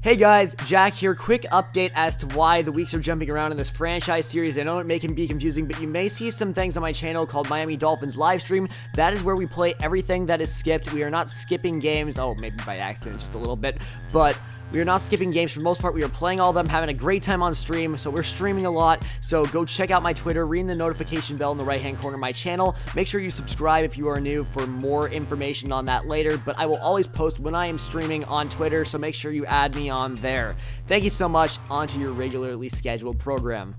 Hey guys, Jack here. Quick update as to why the weeks are jumping around in this franchise series. I know it may be confusing, but you may see some things on my channel called Miami Dolphins Livestream. That is where we play everything that is skipped. We are not skipping games. Oh, maybe by accident just a little bit, but we are not skipping games for the most part. We are playing all of them, having a great time on stream, so we're streaming a lot. So go check out my Twitter, ring the notification bell in the right-hand corner of my channel. Make sure you subscribe if you are new for more information on that later, but I will always post when I am streaming on Twitter, so make sure you add me on there. Thank you so much. On to your regularly scheduled program.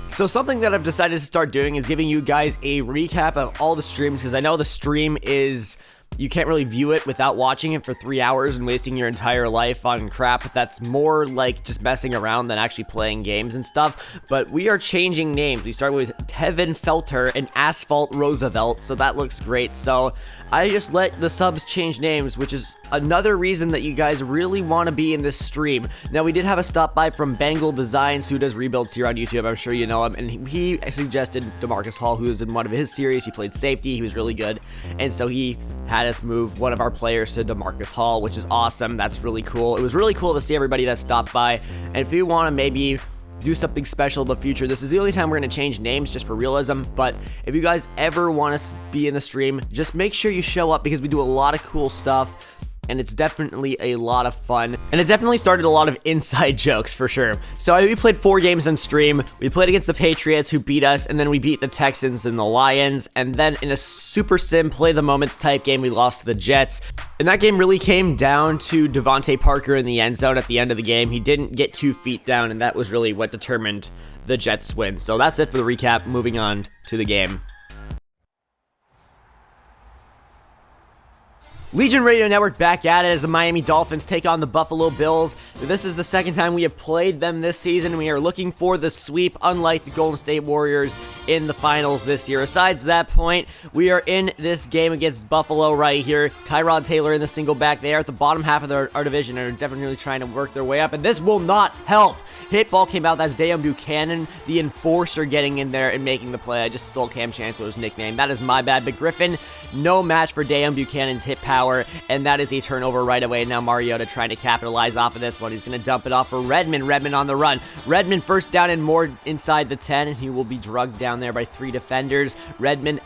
So something that I've decided to start doing is giving you guys a recap of all the streams, because I know the stream is... you can't really view it without watching it for 3 hours and wasting your entire life on crap that's more like just messing around than actually playing games and stuff. But we are changing names. We started with Tevin Felter and Asphalt Roosevelt, so that looks great. So I just let the subs change names, which is another reason that you guys really want to be in this stream. Now, we did have a stop by from Bengal Designs, who does rebuilds here on YouTube. I'm sure you know him, and he suggested DeMarcus Hall, who was in one of his series. He played safety. He was really good, and so he had us move one of our players to DeMarcus Hall, which is awesome. That's really cool. It was really cool to see everybody that stopped by, and if you want to maybe do something special in the future, this is the only time we're going to change names just for realism. But if you guys ever want to be in the stream, just make sure you show up, because we do a lot of cool stuff. And it's definitely a lot of fun. And it definitely started a lot of inside jokes, for sure. So we played 4 games on stream. We played against the Patriots, who beat us, and then we beat the Texans and the Lions. And then in a super sim play the moments type game, we lost to the Jets. And that game really came down to Devontae Parker in the end zone at the end of the game. He didn't get 2 feet down, and that was really what determined the Jets' win. So that's it for the recap. Moving on to the game. Legion Radio Network back at it as the Miami Dolphins take on the Buffalo Bills. This is the second time we have played them this season. We are looking for the sweep, unlike the Golden State Warriors in the finals this year. Besides that point, we are in this game against Buffalo right here. Tyrod Taylor in the single back. They are at the bottom half of our division and are definitely trying to work their way up, and this will not help. Hit ball came out. That's Dejon Buchanan, the enforcer, getting in there and making the play. I just stole Cam Chancellor's nickname. That is my bad. But Griffin, no match for Dejon Buchanan's hit power, and that is a turnover right away. Now Mariota trying to capitalize off of this one. He's going to dump it off for Redmond. Redmond on the run. Redmond first down and more inside the 10, and he will be drugged down there by 3 defenders. Redmond,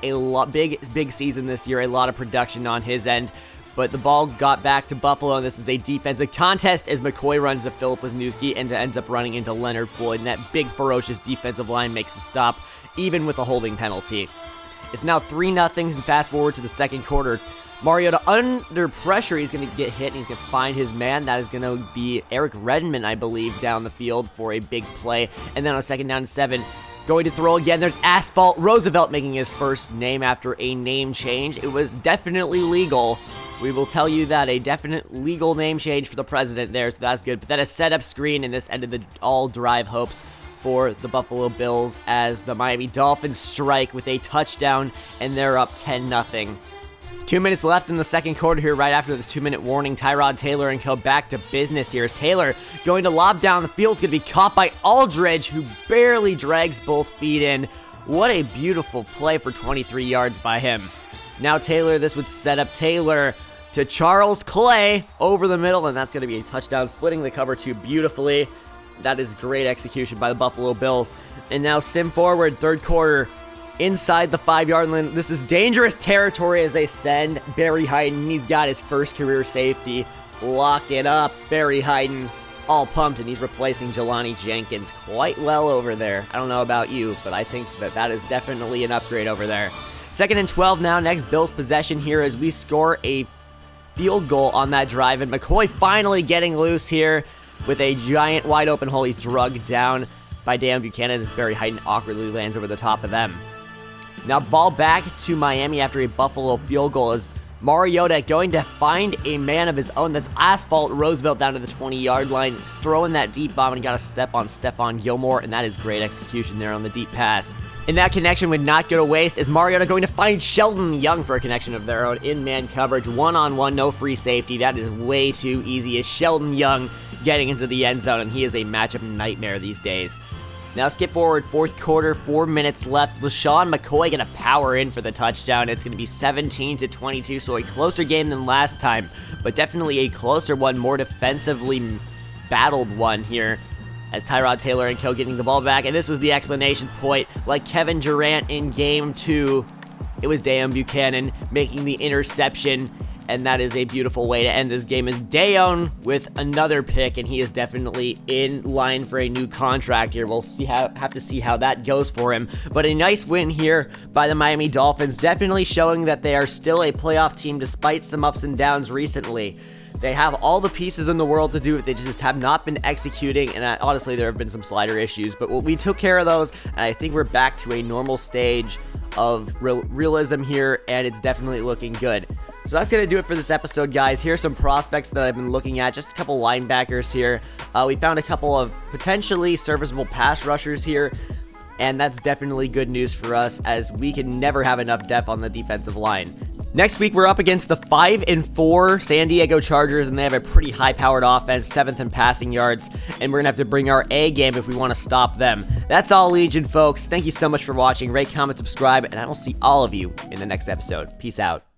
big season this year. A lot of production on his end. But the ball got back to Buffalo, and this is a defensive contest as McCoy runs to Philip Wisniewski and ends up running into Leonard Floyd, and that big, ferocious defensive line makes a stop, even with a holding penalty. It's now 3-0, and fast forward to the second quarter. Mariota under pressure, he's going to get hit, and he's going to find his man. That is going to be Eric Redmond, I believe, down the field for a big play. And then on 2nd down and 7, going to throw again, there's Asphalt Roosevelt making his first name after a name change. It was definitely legal. We will tell you that, a definite legal name change for the president there, so that's good. But then a setup screen, and this ended the all-drive hopes for the Buffalo Bills as the Miami Dolphins strike with a touchdown, and they're up 10-0. 2 minutes left in the second quarter here, right after this 2-minute warning. Tyrod Taylor and co back to business here. As Taylor going to lob down the field, is going to be caught by Aldridge, who barely drags both feet in. What a beautiful play for 23 yards by him. Now Taylor, this would set up Taylor to Charles Clay over the middle, and that's going to be a touchdown, splitting the cover 2 beautifully. That is great execution by the Buffalo Bills. And now sim forward, third quarter, inside the 5-yard line. This is dangerous territory as they send Barry Hyden. He's got his first career safety. Lock it up. Barry Hyden all pumped, and he's replacing Jelani Jenkins quite well over there. I don't know about you, but I think that is definitely an upgrade over there. 2nd and 12 now. Next Bills possession here as we score a field goal on that drive, and McCoy finally getting loose here with a giant wide open hole. He's drugged down by Dejon Buchanan as Barry Hyden awkwardly lands over the top of them. Now ball back to Miami after a Buffalo field goal as Mariota going to find a man of his own. That's Asphalt Roosevelt down to the 20-yard line. He's throwing that deep bomb, and he got a step on Stephon Gilmore, and that is great execution there on the deep pass. And that connection would not go to waste as Mariota going to find Sheldon Young for a connection of their own in man coverage. One-on-one, no free safety. That is way too easy as Sheldon Young getting into the end zone, and he is a matchup nightmare these days. Now skip forward, fourth quarter, 4 minutes left. LaShawn McCoy gonna power in for the touchdown. It's gonna be 17-22, so a closer game than last time, but definitely a closer one, more defensively battled one here as Tyrod Taylor and co getting the ball back. And this was the explanation point. Like Kevin Durant in Game 2, it was Dayon Buchanan making the interception. And that is a beautiful way to end this game, as Dayon with another pick, and he is definitely in line for a new contract here. We'll have to see how that goes for him. But a nice win here by the Miami Dolphins, definitely showing that they are still a playoff team despite some ups and downs recently. They have all the pieces in the world to do it. They just have not been executing, and honestly, there have been some slider issues. But we took care of those, and I think we're back to a normal stage of realism here, and it's definitely looking good. So that's going to do it for this episode, guys. Here's some prospects that I've been looking at. Just a couple linebackers here. We found a couple of potentially serviceable pass rushers here, and that's definitely good news for us, as we can never have enough depth on the defensive line. Next week, we're up against the 5-4 San Diego Chargers, and they have a pretty high-powered offense, 7th in passing yards, and we're going to have to bring our A game if we want to stop them. That's all, Legion, folks. Thank you so much for watching. Rate, comment, subscribe, and I will see all of you in the next episode. Peace out.